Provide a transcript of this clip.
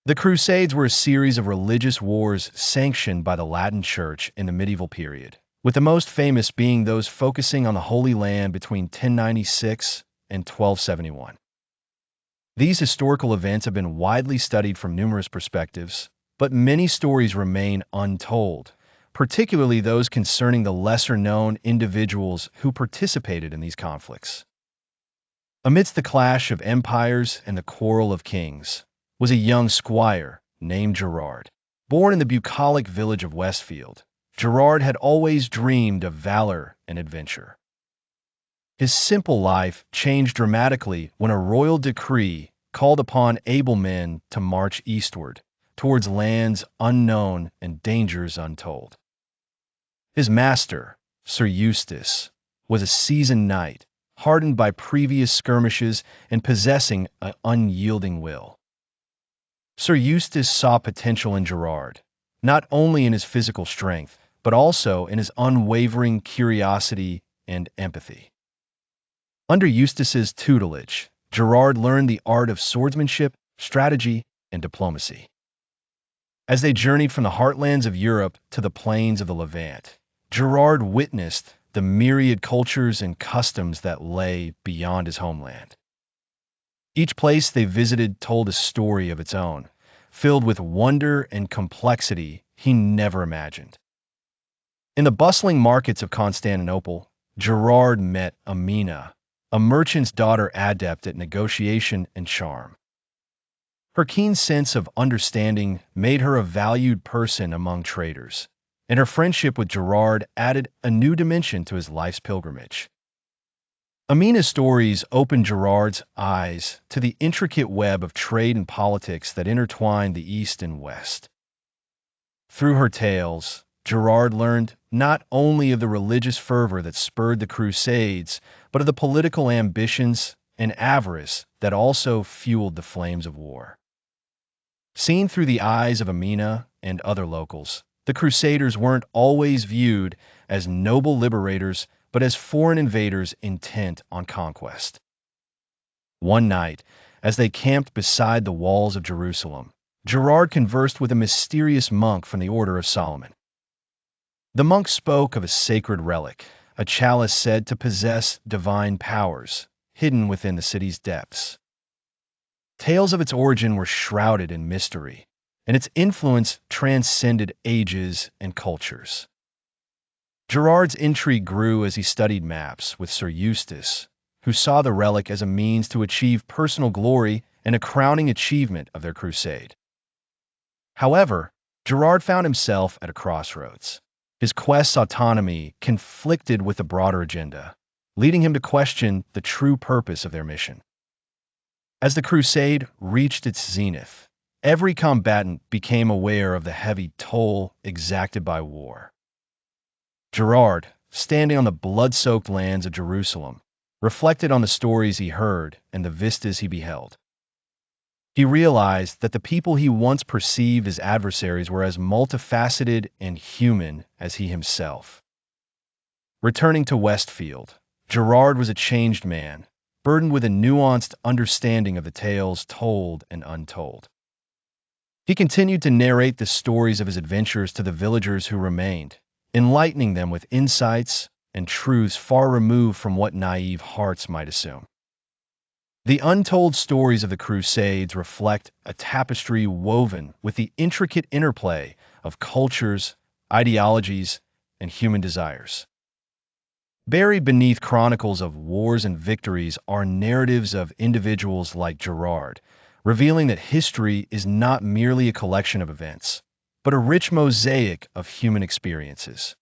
The Crusades were a series of religious wars sanctioned by the Latin Church in the medieval period, with the most famous being those focusing on the Holy Land between 1096 and 1271. These historical events have been widely studied from numerous perspectives, but many stories remain untold, particularly those concerning the lesser-known individuals who participated in these conflicts. Amidst the clash of empires and the quarrel of kings was a young squire named Gerard. Born in the bucolic village of Westfield, Gerard had always dreamed of valor and adventure. His simple life changed dramatically when a royal decree called upon able men to march eastward, towards lands unknown and dangers untold. His master, Sir Eustace, was a seasoned knight, hardened by previous skirmishes and possessing an unyielding will. Sir Eustace saw potential in Gerard, not only in his physical strength, but also in his unwavering curiosity and empathy. Under Eustace's tutelage, Gerard learned the art of swordsmanship, strategy, and diplomacy. As they journeyed from the heartlands of Europe to the plains of the Levant, Gerard witnessed the myriad cultures and customs that lay beyond his homeland. Each place they visited told a story of its own, filled with wonder and complexity he never imagined. In the bustling markets of Constantinople, Gerard met Amina, a merchant's daughter adept at negotiation and charm. Her keen sense of understanding made her a valued person among traders, and her friendship with Gerard added a new dimension to his life's pilgrimage. Amina's stories opened Gerard's eyes to the intricate web of trade and politics that intertwined the East and West. Through her tales, Gerard learned not only of the religious fervor that spurred the Crusades, but of the political ambitions and avarice that also fueled the flames of war. Seen through the eyes of Amina and other locals, the Crusaders weren't always viewed as noble liberators, but as foreign invaders intent on conquest. One night, as they camped beside the walls of Jerusalem, Gerard conversed with a mysterious monk from the Order of Solomon. The monk spoke of a sacred relic, a chalice said to possess divine powers, hidden within the city's depths. Tales of its origin were shrouded in mystery, and its influence transcended ages and cultures. Gerard's intrigue grew as he studied maps with Sir Eustace, who saw the relic as a means to achieve personal glory and a crowning achievement of their crusade. However, Gerard found himself at a crossroads. His quest's autonomy conflicted with the broader agenda, leading him to question the true purpose of their mission. As the crusade reached its zenith, every combatant became aware of the heavy toll exacted by war. Gerard, standing on the blood-soaked lands of Jerusalem, reflected on the stories he heard and the vistas he beheld. He realized that the people he once perceived as adversaries were as multifaceted and human as he himself. Returning to Westfield, Gerard was a changed man, burdened with a nuanced understanding of the tales told and untold. He continued to narrate the stories of his adventures to the villagers who remained, enlightening them with insights and truths far removed from what naive hearts might assume. The untold stories of the Crusades reflect a tapestry woven with the intricate interplay of cultures, ideologies, and human desires. Buried beneath chronicles of wars and victories are narratives of individuals like Gerard, revealing that history is not merely a collection of events, but a rich mosaic of human experiences.